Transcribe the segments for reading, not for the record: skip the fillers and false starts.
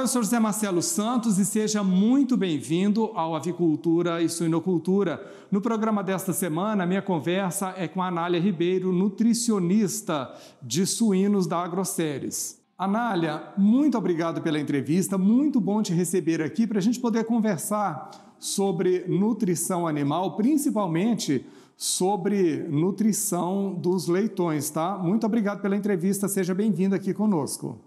eu sou José Marcelo Santos e seja muito bem-vindo ao Avicultura e Suinocultura. No programa desta semana, a minha conversa é com a Anália Ribeiro, nutricionista de suínos da Agroceres. Anália, muito obrigado pela entrevista, muito bom te receber aqui para a gente poder conversar sobre nutrição animal, principalmente sobre nutrição dos leitões, tá? Muito obrigado pela entrevista, seja bem-vindo aqui conosco.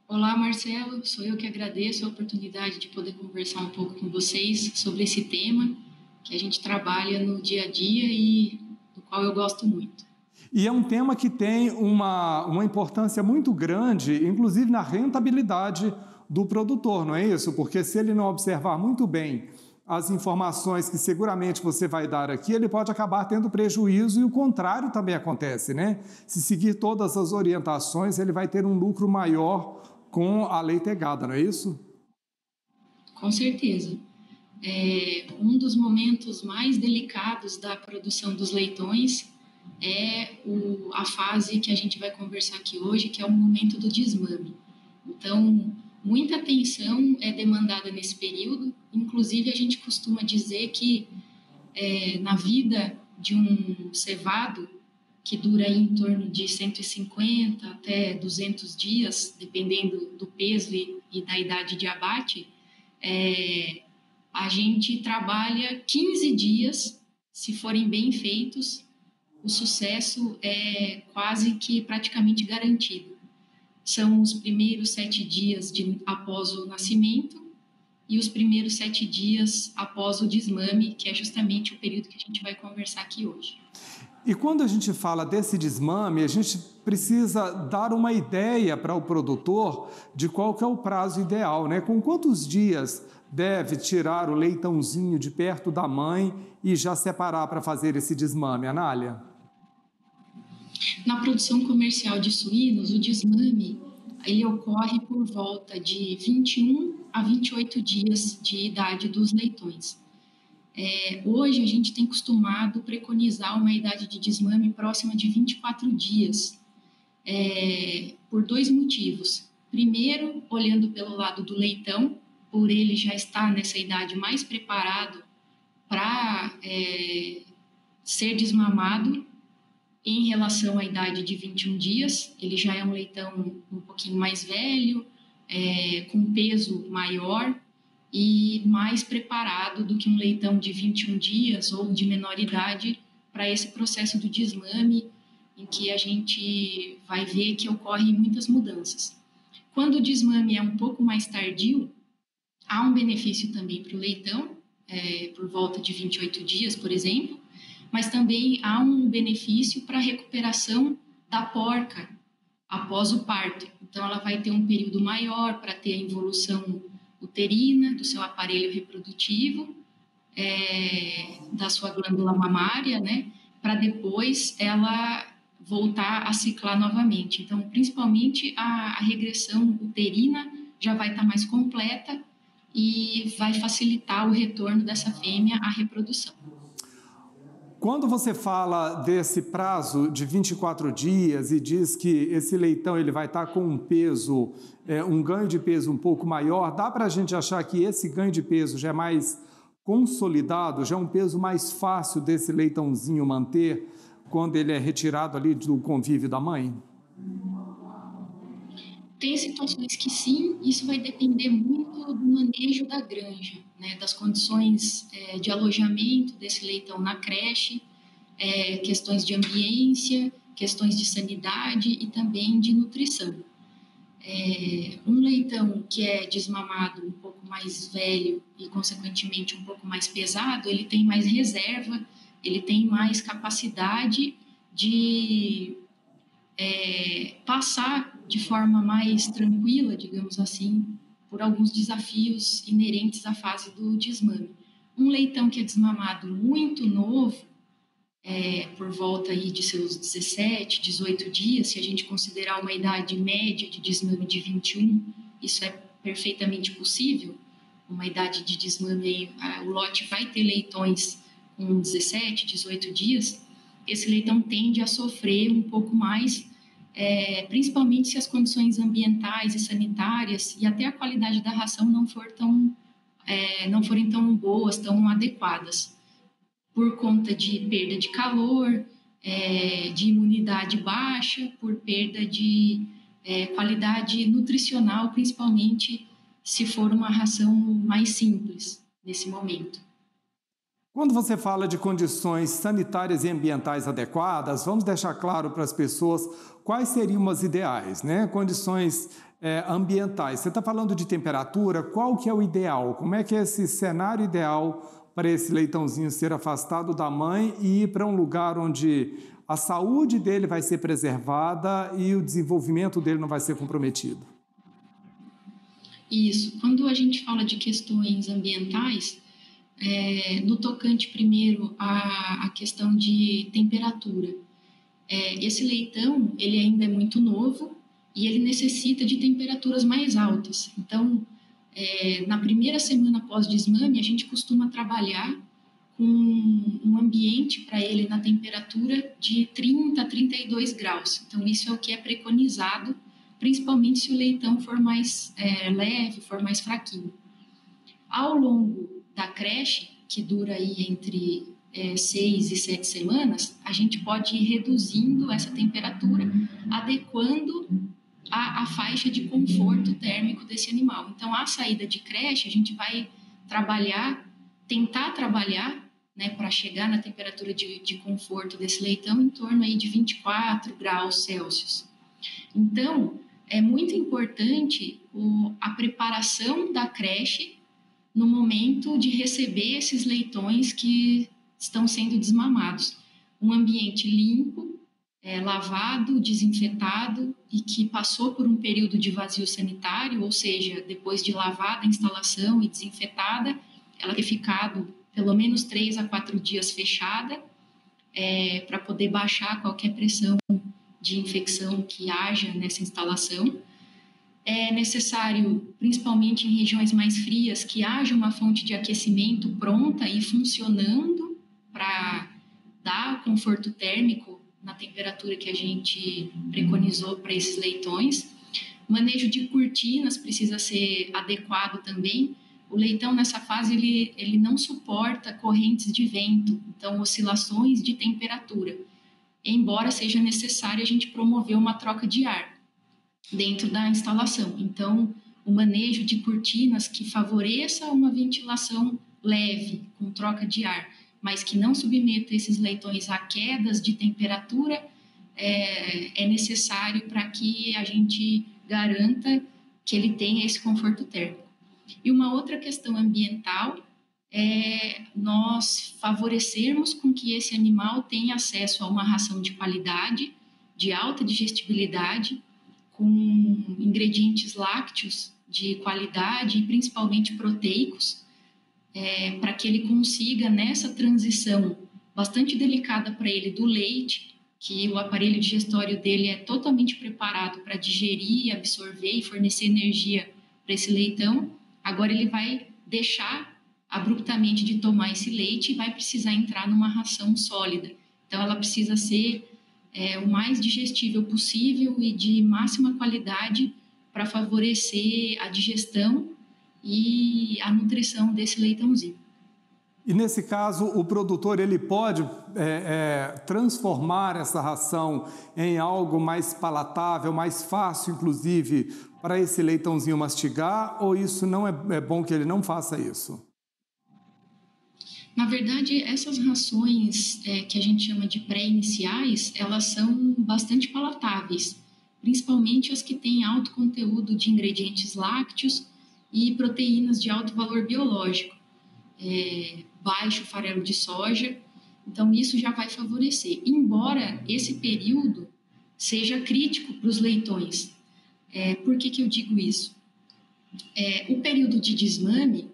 Olá, Marcelo, sou eu que agradeço a oportunidade de poder conversar um pouco com vocês sobre esse tema que a gente trabalha no dia a dia e do qual eu gosto muito. E é um tema que tem uma importância muito grande, inclusive na rentabilidade do produtor, não é isso? Porque se ele não observar muito bem as informações que seguramente você vai dar aqui, ele pode acabar tendo prejuízo e o contrário também acontece, né? Se seguir todas as orientações, ele vai ter um lucro maior com a leitegada, não é isso? Com certeza. Um dos momentos mais delicados da produção dos leitões é a fase que a gente vai conversar aqui hoje, que é o momento do desmame. Então, muita atenção é demandada nesse período. Inclusive, a gente costuma dizer que na vida de um cevado, que dura aí em torno de 150 até 200 dias, dependendo do peso e da idade de abate, a gente trabalha 15 dias, se forem bem feitos, o sucesso é quase que praticamente garantido. São os primeiros 7 dias após o nascimento e os primeiros 7 dias após o desmame, que é justamente o período que a gente vai conversar aqui hoje. E quando a gente fala desse desmame, a gente precisa dar uma ideia para o produtor de qual que é o prazo ideal, né? Com quantos dias deve tirar o leitãozinho de perto da mãe e já separar para fazer esse desmame, Anália? Na produção comercial de suínos, o desmame ele ocorre por volta de 21 a 28 dias de idade dos leitões. Hoje a gente tem costumado preconizar uma idade de desmame próxima de 24 dias, por 2 motivos. Primeiro, olhando pelo lado do leitão, por ele já estar nessa idade mais preparado para ser desmamado em relação à idade de 21 dias, ele já é um leitão um pouquinho mais velho, com peso maior, e mais preparado do que um leitão de 21 dias ou de menor idade para esse processo do desmame, em que a gente vai ver que ocorrem muitas mudanças. Quando o desmame é um pouco mais tardio, há um benefício também para o leitão, por volta de 28 dias, por exemplo, mas também há um benefício para a recuperação da porca após o parto. Então, ela vai ter um período maior para ter a involução uterina, do seu aparelho reprodutivo, da sua glândula mamária, né, para depois ela voltar a ciclar novamente. Então, principalmente a regressão uterina já vai estar mais completa e vai facilitar o retorno dessa fêmea à reprodução. Quando você fala desse prazo de 24 dias e diz que esse leitão ele vai estar com um peso, um ganho de peso um pouco maior, dá para a gente achar que esse ganho de peso já é mais consolidado, já é um peso mais fácil desse leitãozinho manter quando ele é retirado ali do convívio da mãe? Tem situações que sim, isso vai depender muito do manejo da granja, né, das condições de alojamento desse leitão na creche, questões de ambiência, questões de sanidade e também de nutrição. Um leitão que é desmamado um pouco mais velho e, consequentemente, um pouco mais pesado, ele tem mais reserva, ele tem mais capacidade de passar de forma mais tranquila, digamos assim, por alguns desafios inerentes à fase do desmame. Um leitão que é desmamado muito novo, por volta aí de seus 17, 18 dias, se a gente considerar uma idade média de desmame de 21, isso é perfeitamente possível. Uma idade de desmame, aí, o lote vai ter leitões com 17, 18 dias, esse leitão tende a sofrer um pouco mais principalmente se as condições ambientais e sanitárias e até a qualidade da ração não forem tão boas, tão adequadas, por conta de perda de calor, de imunidade baixa, por perda de qualidade nutricional, principalmente se for uma ração mais simples nesse momento. Quando você fala de condições sanitárias e ambientais adequadas, vamos deixar claro para as pessoas quais seriam as ideais, né? Condições ambientais. Você está falando de temperatura, qual que é o ideal? Como é que é esse cenário ideal para esse leitãozinho ser afastado da mãe e ir para um lugar onde a saúde dele vai ser preservada e o desenvolvimento dele não vai ser comprometido? Isso. Quando a gente fala de questões ambientais, no tocante primeiro à questão de temperatura, esse leitão ele ainda é muito novo e ele necessita de temperaturas mais altas. Então, na primeira semana pós-desmame, a gente costuma trabalhar com um ambiente para ele na temperatura de 30 a 32 graus. Então, isso é o que é preconizado, principalmente se o leitão for mais leve, for mais fraquinho. Ao longo da creche, que dura aí entre 6 e 7 semanas, a gente pode ir reduzindo essa temperatura, adequando a faixa de conforto térmico desse animal. Então, à saída de creche, a gente vai tentar trabalhar, né, para chegar na temperatura de conforto desse leitão em torno aí de 24 graus Celsius. Então, é muito importante a preparação da creche no momento de receber esses leitões que estão sendo desmamados. Um ambiente limpo, lavado, desinfetado e que passou por um período de vazio sanitário, ou seja, depois de lavada a instalação e desinfetada, ela ter ficado pelo menos 3 a 4 dias fechada, para poder baixar qualquer pressão de infecção que haja nessa instalação. É necessário, principalmente em regiões mais frias, que haja uma fonte de aquecimento pronta e funcionando para dar conforto térmico na temperatura que a gente preconizou para esses leitões. Manejo de cortinas precisa ser adequado também. O leitão, nessa fase, ele não suporta correntes de vento, então oscilações de temperatura, embora seja necessário a gente promover uma troca de ar dentro da instalação. Então, o manejo de cortinas que favoreça uma ventilação leve, com troca de ar, mas que não submeta esses leitões a quedas de temperatura, é necessário para que a gente garanta que ele tenha esse conforto térmico. E uma outra questão ambiental é nós favorecermos com que esse animal tenha acesso a uma ração de qualidade, de alta digestibilidade, com ingredientes lácteos de qualidade e principalmente proteicos, para que ele consiga, nessa transição bastante delicada para ele do leite, que o aparelho digestório dele é totalmente preparado para digerir, absorver e fornecer energia para esse leitão, agora ele vai deixar abruptamente de tomar esse leite e vai precisar entrar numa ração sólida. Então, ela precisa ser o mais digestível possível e de máxima qualidade para favorecer a digestão e a nutrição desse leitãozinho. E nesse caso, o produtor ele pode transformar essa ração em algo mais palatável, mais fácil, inclusive, para esse leitãozinho mastigar, ou isso não é bom que ele não faça isso? Na verdade, essas rações que a gente chama de pré-iniciais, elas são bastante palatáveis, principalmente as que têm alto conteúdo de ingredientes lácteos e proteínas de alto valor biológico, baixo farelo de soja, então isso já vai favorecer. Embora esse período seja crítico para os leitões. Por que eu digo isso? O período de desmame,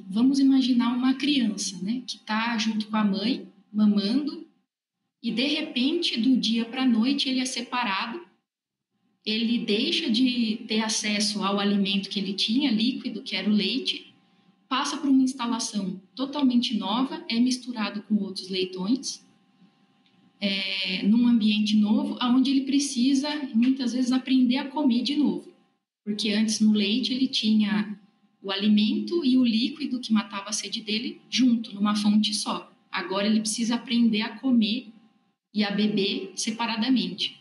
vamos imaginar uma criança, né, que está junto com a mãe, mamando, e de repente, do dia para a noite, ele é separado, ele deixa de ter acesso ao alimento que ele tinha, líquido, que era o leite, passa por uma instalação totalmente nova, é misturado com outros leitões, num ambiente novo, onde ele precisa, muitas vezes, aprender a comer de novo. Porque antes, no leite, ele tinha o alimento e o líquido que matava a sede dele junto, numa fonte só. Agora, ele precisa aprender a comer e a beber separadamente.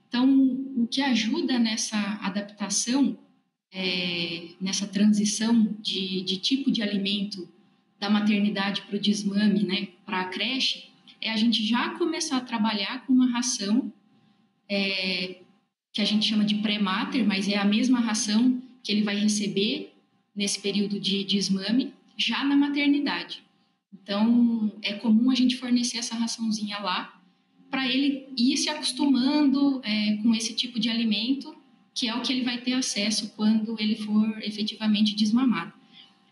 Então, o que ajuda nessa adaptação, nessa transição de tipo de alimento da maternidade para o desmame, né, para a creche, é a gente já começar a trabalhar com uma ração que a gente chama de pré-mater, mas é a mesma ração que ele vai receber nesse período de desmame, já na maternidade. Então, é comum a gente fornecer essa raçãozinha lá, para ele ir se acostumando com esse tipo de alimento, que é o que ele vai ter acesso quando ele for efetivamente desmamado.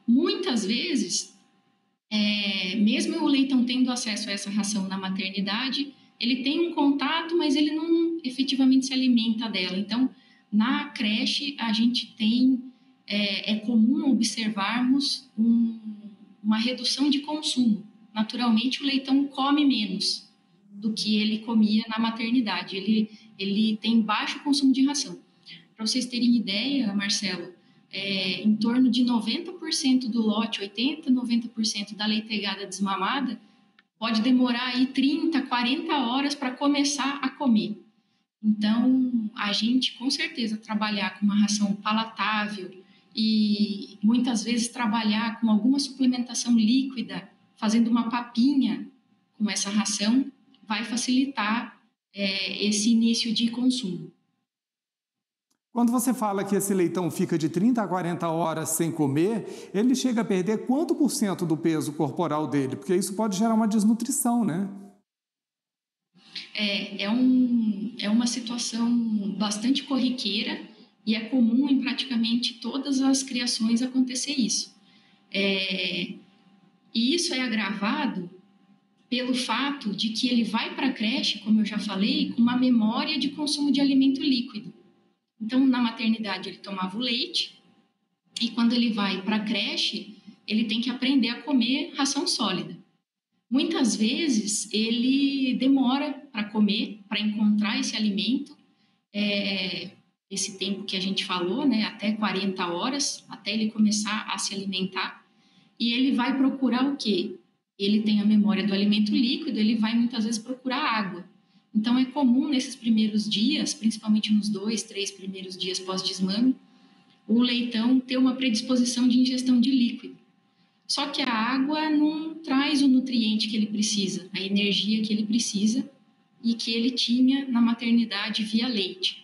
Muitas vezes, mesmo o leitão tendo acesso a essa ração na maternidade, ele tem um contato, mas ele não efetivamente se alimenta dela. Então, na creche, a gente tem, é comum observarmos uma redução de consumo. Naturalmente, o leitão come menos do que ele comia na maternidade. Ele tem baixo consumo de ração. Para vocês terem ideia, Marcelo, em torno de 90% do lote, 80%, 90% da leitegada desmamada, pode demorar aí 30, 40 horas para começar a comer. Então, a gente, com certeza, trabalhar com uma ração palatável e muitas vezes trabalhar com alguma suplementação líquida, fazendo uma papinha com essa ração, vai facilitar esse início de consumo. Quando você fala que esse leitão fica de 30 a 40 horas sem comer, ele chega a perder quanto por cento do peso corporal dele? Porque isso pode gerar uma desnutrição, né? É uma situação bastante corriqueira e é comum em praticamente todas as criações acontecer isso. E isso é agravado pelo fato de que ele vai para a creche, como eu já falei, com uma memória de consumo de alimento líquido. Então, na maternidade, ele tomava o leite e quando ele vai para a creche, ele tem que aprender a comer ração sólida. Muitas vezes, ele demora para comer, para encontrar esse alimento, esse tempo que a gente falou, né, até 40 horas, até ele começar a se alimentar, e ele vai procurar o quê? Ele tem a memória do alimento líquido, ele vai muitas vezes procurar água. Então, é comum nesses primeiros dias, principalmente nos 2, 3 primeiros dias pós-desmame, o leitão ter uma predisposição de ingestão de líquido. Só que a água não traz o nutriente que ele precisa, a energia que ele precisa e que ele tinha na maternidade via leite.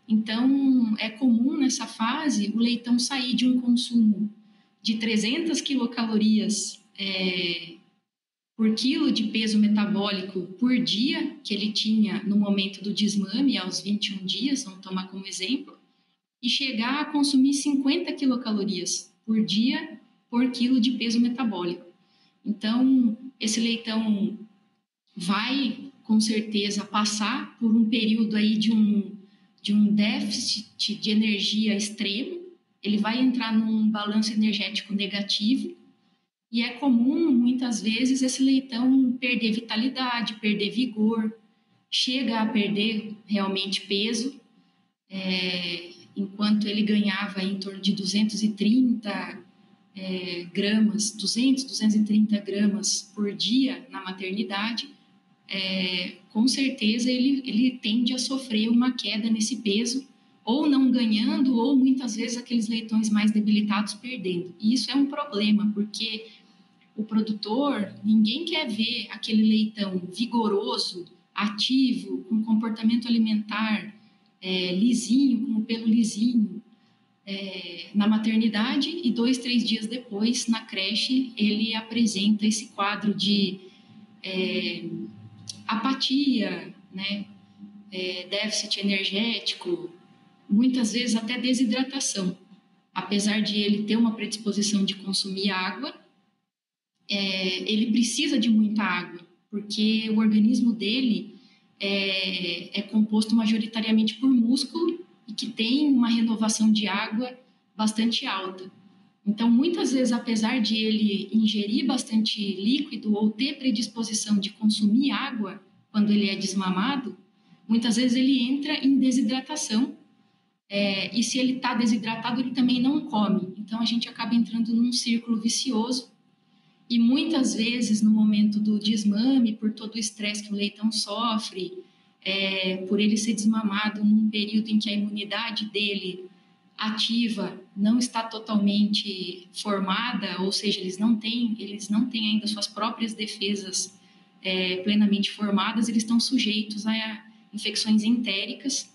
Então, é comum nessa fase o leitão sair de um consumo de 300 quilocalorias por quilo de peso metabólico por dia, que ele tinha no momento do desmame, aos 21 dias, vamos tomar como exemplo, e chegar a consumir 50 quilocalorias por dia por quilo de peso metabólico. Então, esse leitão vai, com certeza, passar por um período aí de um déficit de energia extremo, ele vai entrar num balanço energético negativo, e é comum, muitas vezes, esse leitão perder vitalidade, perder vigor, chega a perder realmente peso, enquanto ele ganhava em torno de 230 gramas, 200, 230 gramas por dia na maternidade, com certeza ele tende a sofrer uma queda nesse peso, ou não ganhando, ou muitas vezes aqueles leitões mais debilitados perdendo. E isso é um problema, porque o produtor, ninguém quer ver aquele leitão vigoroso, ativo, com comportamento alimentar lisinho, com o pelo lisinho, na maternidade, e 2, 3 dias depois, na creche, ele apresenta esse quadro de apatia, né? Déficit energético, muitas vezes até desidratação. Apesar de ele ter uma predisposição de consumir água, ele precisa de muita água, porque o organismo dele é composto majoritariamente por músculo e que tem uma renovação de água bastante alta. Então, muitas vezes, apesar de ele ingerir bastante líquido ou ter predisposição de consumir água quando ele é desmamado, muitas vezes ele entra em desidratação, e se ele está desidratado, ele também não come. Então, a gente acaba entrando num círculo vicioso. E muitas vezes, no momento do desmame, por todo o estresse que o leitão sofre, por ele ser desmamado num período em que a imunidade dele ativa não está totalmente formada, ou seja, eles não têm ainda suas próprias defesas plenamente formadas, eles estão sujeitos a infecções entéricas,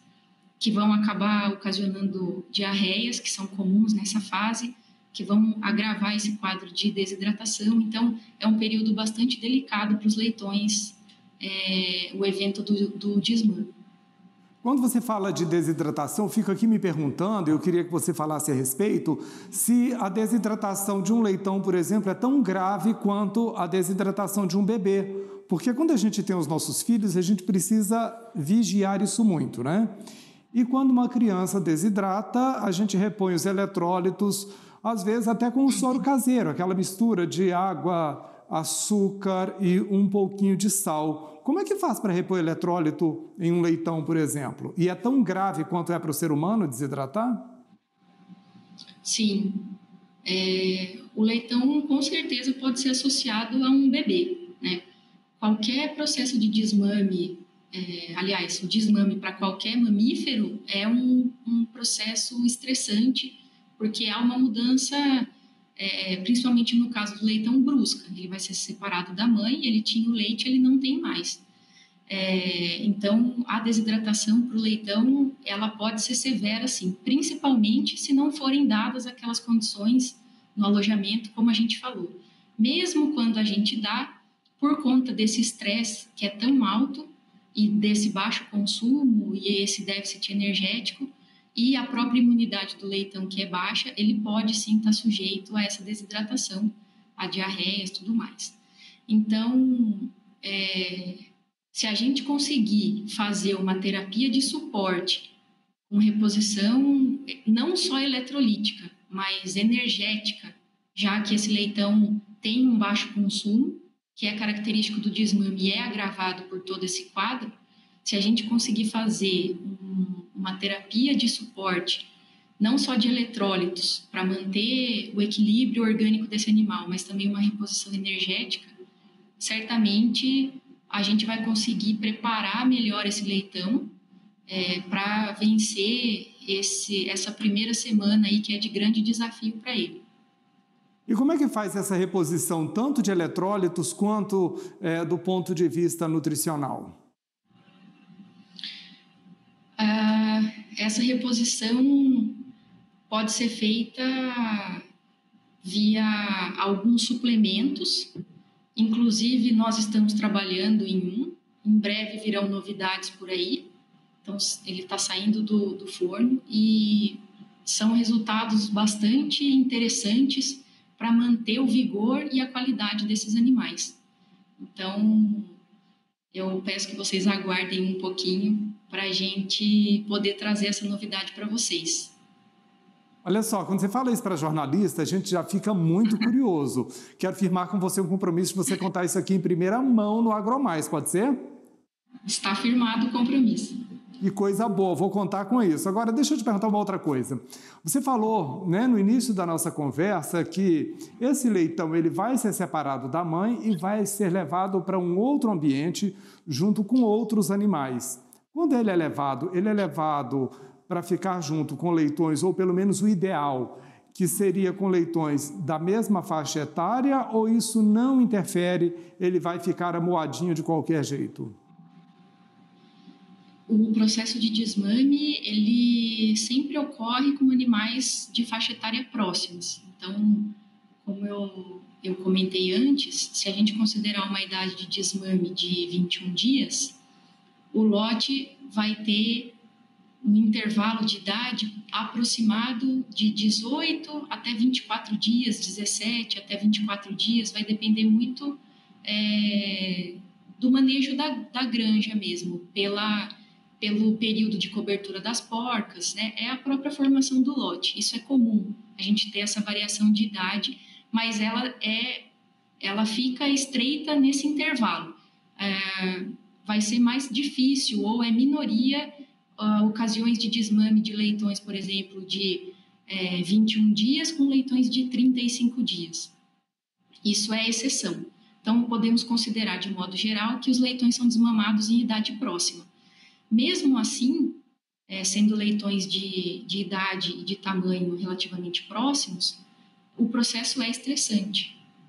que vão acabar ocasionando diarreias, que são comuns nessa fase, que vão agravar esse quadro de desidratação. Então, é um período bastante delicado para os leitões, o evento do desmame. Quando você fala de desidratação, eu fico aqui me perguntando, eu queria que você falasse a respeito, se a desidratação de um leitão, por exemplo, é tão grave quanto a desidratação de um bebê. Porque quando a gente tem os nossos filhos, a gente precisa vigiar isso muito, né? E quando uma criança desidrata, a gente repõe os eletrólitos, às vezes até com o soro caseiro, aquela mistura de água, açúcar e um pouquinho de sal. Como é que faz para repor eletrólito em um leitão, por exemplo? E é tão grave quanto é para o ser humano desidratar? Sim. O leitão, com certeza, pode ser associado a um bebê, né? Qualquer processo de desmame, aliás, o desmame para qualquer mamífero é um processo estressante, porque há uma mudança, principalmente no caso do leitão, brusca. Ele vai ser separado da mãe, ele tinha o leite, ele não tem mais. Então, a desidratação para o leitão, ela pode ser severa, sim, principalmente se não forem dadas aquelas condições no alojamento, como a gente falou. Mesmo quando a gente dá, por conta desse estresse que é tão alto e desse baixo consumo e esse déficit energético e a própria imunidade do leitão que é baixa, ele pode sim estar sujeito a essa desidratação, a diarreias, tudo mais. Então, se a gente conseguir fazer uma terapia de suporte com reposição não só eletrolítica, mas energética, já que esse leitão tem um baixo consumo, que é característico do desmame e é agravado por todo esse quadro, se a gente conseguir fazer uma terapia de suporte, não só de eletrólitos, para manter o equilíbrio orgânico desse animal, mas também uma reposição energética, certamente a gente vai conseguir preparar melhor esse leitão para vencer essa primeira semana aí, que é de grande desafio para ele. E como é que faz essa reposição, tanto de eletrólitos quanto do ponto de vista nutricional? Essa reposição pode ser feita via alguns suplementos, inclusive nós estamos trabalhando em breve virão novidades por aí, então ele está saindo do forno e são resultados bastante interessantes para manter o vigor e a qualidade desses animais. Então, eu peço que vocês aguardem um pouquinho para a gente poder trazer essa novidade para vocês. Olha só, quando você fala isso para jornalista, a gente já fica muito curioso. Quero firmar com você um compromisso de você contar isso aqui em primeira mão no AgroMais, pode ser? Está firmado o compromisso. Que coisa boa, vou contar com isso. Agora, deixa eu te perguntar uma outra coisa. Você falou, né, no início da nossa conversa que esse leitão ele vai ser separado da mãe e vai ser levado para um outro ambiente junto com outros animais. Quando ele é levado para ficar junto com leitões, ou pelo menos o ideal, que seria com leitões da mesma faixa etária, ou isso não interfere, ele vai ficar amuadinho de qualquer jeito? O processo de desmame, ele sempre ocorre com animais de faixa etária próximas. Então, como eu comentei antes, se a gente considerar uma idade de desmame de 21 dias, o lote vai ter um intervalo de idade aproximado de 18 até 24 dias, 17 até 24 dias, vai depender muito do manejo da granja mesmo, pelo período de cobertura das porcas, né? É a própria formação do lote. Isso é comum, a gente ter essa variação de idade, mas ela fica estreita nesse intervalo. vai ser mais difícil, ou é minoria, ocasiões de desmame de leitões, por exemplo, de 21 dias com leitões de 35 dias. Isso é exceção. Então, podemos considerar, de modo geral, que os leitões são desmamados em idade próxima. Mesmo assim, sendo leitões de idade e de tamanho relativamente próximos, o processo é estressante,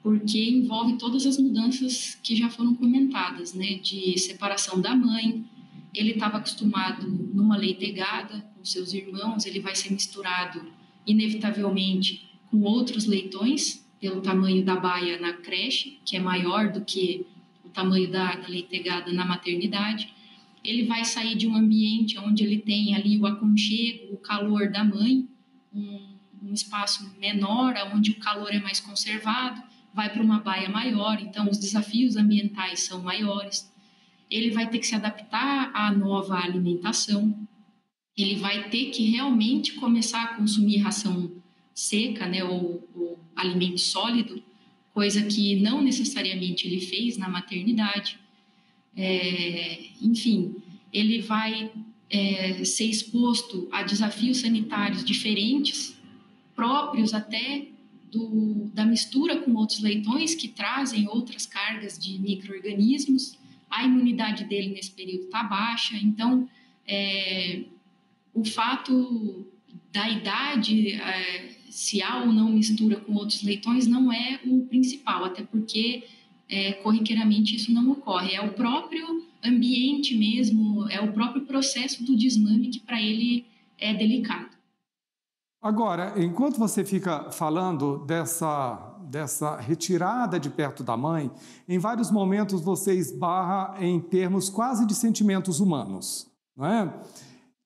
porque envolve todas as mudanças que já foram comentadas, né? De separação da mãe, ele estava acostumado numa leitegada com seus irmãos, ele vai ser misturado, inevitavelmente, com outros leitões, pelo tamanho da baia na creche, que é maior do que o tamanho da leitegada na maternidade. Ele vai sair de um ambiente onde ele tem ali o aconchego, o calor da mãe, um espaço menor, onde o calor é mais conservado, vai para uma baia maior, então os desafios ambientais são maiores. Ele vai ter que se adaptar à nova alimentação, ele vai ter que realmente começar a consumir ração seca, né, ou alimento sólido, coisa que não necessariamente ele fez na maternidade. Enfim, ele vai ser exposto a desafios sanitários diferentes, próprios até da mistura com outros leitões que trazem outras cargas de micro-organismos. A imunidade dele nesse período está baixa, então o fato da idade, se há ou não mistura com outros leitões, não é o principal, até porque corriqueiramente isso não ocorre. É o próprio ambiente mesmo, é o próprio processo do desmame que para ele é delicado. Agora, enquanto você fica falando dessa retirada de perto da mãe, em vários momentos você esbarra em termos quase de sentimentos humanos, não é?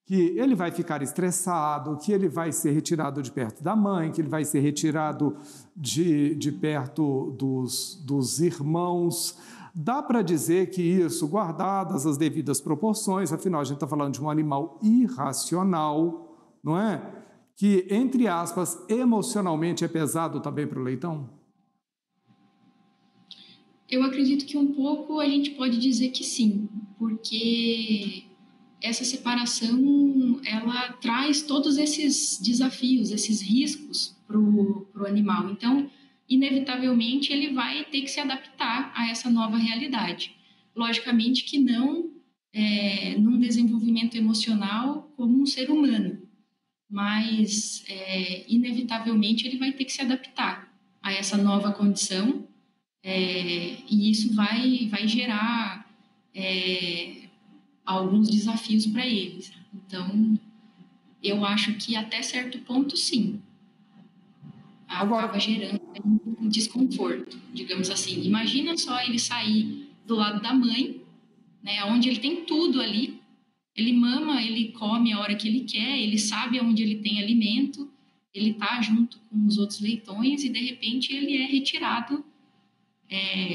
Que ele vai ficar estressado, que ele vai ser retirado de perto da mãe, que ele vai ser retirado de perto dos irmãos. Dá para dizer que isso, guardadas as devidas proporções, afinal a gente está falando de um animal irracional, não é? Que, entre aspas, emocionalmente é pesado também para o leitão? Eu acredito que um pouco a gente pode dizer que sim, porque essa separação, ela traz todos esses desafios, esses riscos para o animal. Então, inevitavelmente, ele vai ter que se adaptar a essa nova realidade. Logicamente que não num desenvolvimento emocional como um ser humano, mas inevitavelmente ele vai ter que se adaptar a essa nova condição, e isso vai gerar alguns desafios para eles. Então, eu acho que até certo ponto, sim, acaba gerando um desconforto, digamos assim. Imagina só ele sair do lado da mãe, né, onde ele tem tudo ali. Ele mama, ele come a hora que ele quer, ele sabe onde ele tem alimento, ele está junto com os outros leitões e, de repente, ele é retirado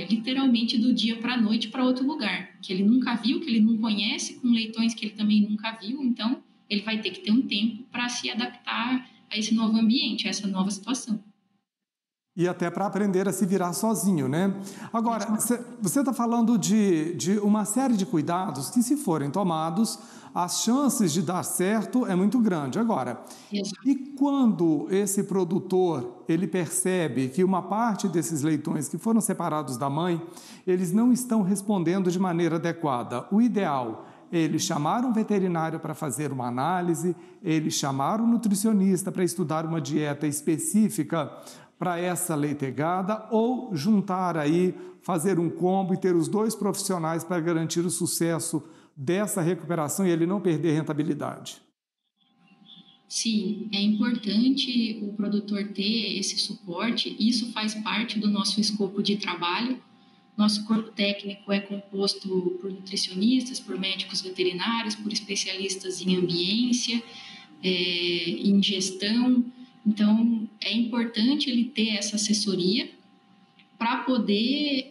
literalmente do dia para a noite para outro lugar, que ele nunca viu, que ele não conhece, com leitões que ele também nunca viu. Então, ele vai ter que ter um tempo para se adaptar a esse novo ambiente, a essa nova situação. E até para aprender a se virar sozinho, né? Agora, você está falando de uma série de cuidados que, se forem tomados, as chances de dar certo é muito grande. Agora, e quando esse produtor ele percebe que uma parte desses leitões que foram separados da mãe, eles não estão respondendo de maneira adequada? O ideal é ele chamar um veterinário para fazer uma análise, ele chamar um nutricionista para estudar uma dieta específica para essa leitegada, ou juntar aí, fazer um combo e ter os dois profissionais para garantir o sucesso dessa recuperação e ele não perder rentabilidade? Sim, é importante o produtor ter esse suporte, isso faz parte do nosso escopo de trabalho. Nosso corpo técnico é composto por nutricionistas, por médicos veterinários, por especialistas em ambiência, em gestão. Então, é importante ele ter essa assessoria para poder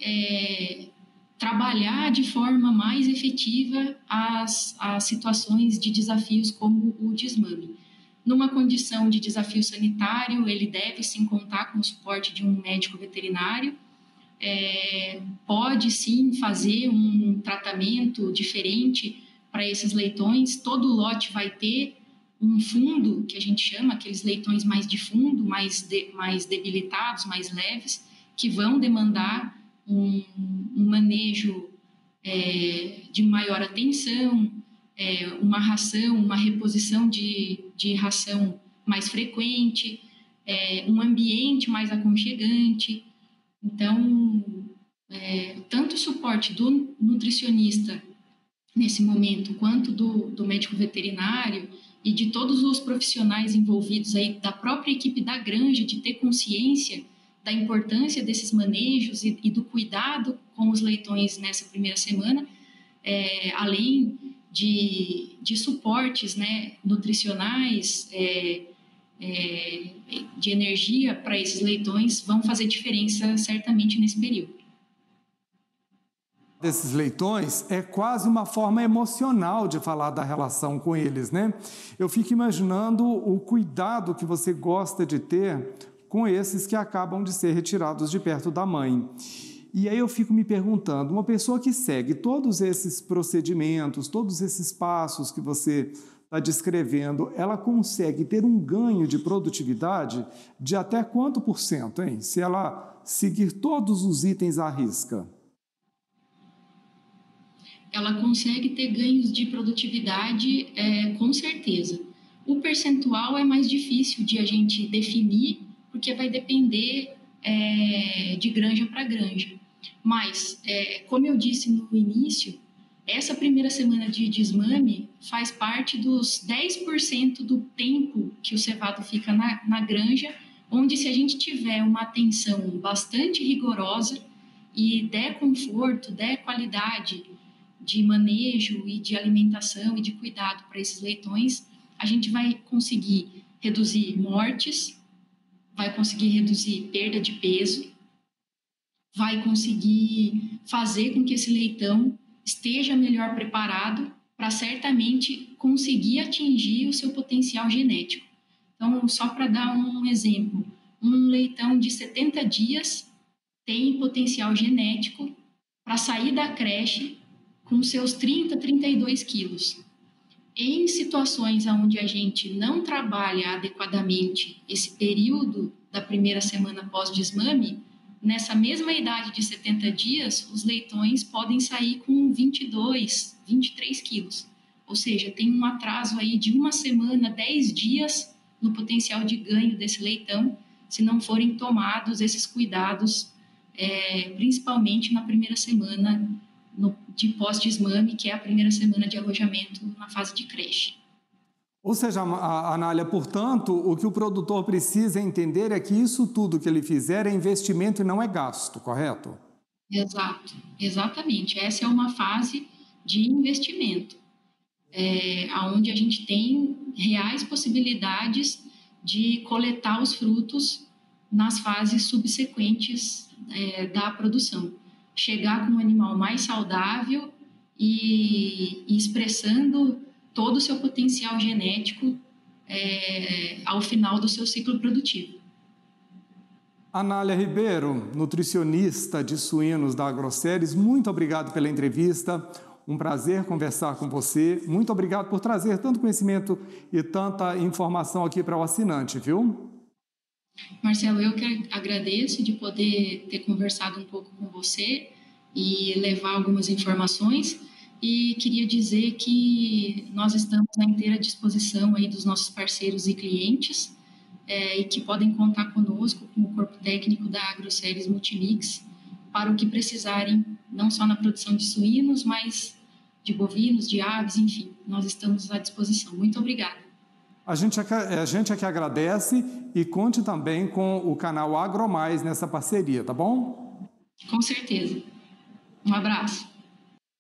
trabalhar de forma mais efetiva as situações de desafios como o desmame. Numa condição de desafio sanitário, ele deve sim contar com o suporte de um médico veterinário, pode sim fazer um tratamento diferente para esses leitões. Todo lote vai ter um fundo, que a gente chama, aqueles leitões mais de fundo, mais debilitados, mais leves, que vão demandar um manejo de maior atenção, uma ração, uma reposição de ração mais frequente, um ambiente mais aconchegante. Então, tanto o suporte do nutricionista nesse momento, quanto do médico veterinário e de todos os profissionais envolvidos aí, da própria equipe da granja, de ter consciência da importância desses manejos e do cuidado com os leitões nessa primeira semana, além de suportes, né, nutricionais, de energia para esses leitões, vão fazer diferença certamente nesse período. Desses leitões é quase uma forma emocional de falar da relação com eles, né? Eu fico imaginando o cuidado que você gosta de ter com esses que acabam de ser retirados de perto da mãe. E aí eu fico me perguntando, uma pessoa que segue todos esses procedimentos, todos esses passos que você está descrevendo, ela consegue ter um ganho de produtividade de até quanto por cento, hein? Se ela seguir todos os itens à risca. Ela consegue ter ganhos de produtividade, com certeza. O percentual é mais difícil de a gente definir, porque vai depender de granja para granja. Mas, como eu disse no início, essa primeira semana de desmame faz parte dos 10% do tempo que o cevado fica na granja, onde, se a gente tiver uma atenção bastante rigorosa e der conforto, der qualidade de manejo e de alimentação e de cuidado para esses leitões, a gente vai conseguir reduzir mortes, vai conseguir reduzir perda de peso, vai conseguir fazer com que esse leitão esteja melhor preparado para certamente conseguir atingir o seu potencial genético. Então, só para dar um exemplo, um leitão de 70 dias tem potencial genético para sair da creche com seus 30, 32 quilos. Em situações onde a gente não trabalha adequadamente esse período da primeira semana pós-desmame, nessa mesma idade de 70 dias, os leitões podem sair com 22, 23 quilos. Ou seja, tem um atraso aí de uma semana, 10 dias no potencial de ganho desse leitão, se não forem tomados esses cuidados, principalmente na primeira semana de pós-desmame, que é a primeira semana de alojamento na fase de creche. Ou seja, Anália, portanto, o que o produtor precisa entender é que isso tudo que ele fizer é investimento e não é gasto, correto? Exato, exatamente. Essa é uma fase de investimento, onde a gente tem reais possibilidades de coletar os frutos nas fases subsequentes da produção. Chegar com um animal mais saudável e expressando todo o seu potencial genético ao final do seu ciclo produtivo. Anália Ribeiro, nutricionista de suínos da Agroceres, muito obrigado pela entrevista. Um prazer conversar com você. Muito obrigado por trazer tanto conhecimento e tanta informação aqui para o assinante, viu? Marcelo, eu que agradeço de poder ter conversado um pouco com você e levar algumas informações, e queria dizer que nós estamos à inteira disposição aí dos nossos parceiros e clientes, e que podem contar conosco, com o corpo técnico da Agroceres Multimix, para o que precisarem, não só na produção de suínos, mas de bovinos, de aves, enfim, nós estamos à disposição. Muito obrigada. A gente é que agradece e conte também com o canal AgroMais nessa parceria, tá bom? Com certeza. Um abraço.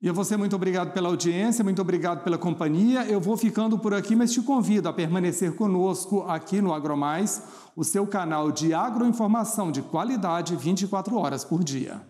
E a você, muito obrigado pela audiência, muito obrigado pela companhia. Eu vou ficando por aqui, mas te convido a permanecer conosco aqui no AgroMais, o seu canal de agroinformação de qualidade 24 horas por dia.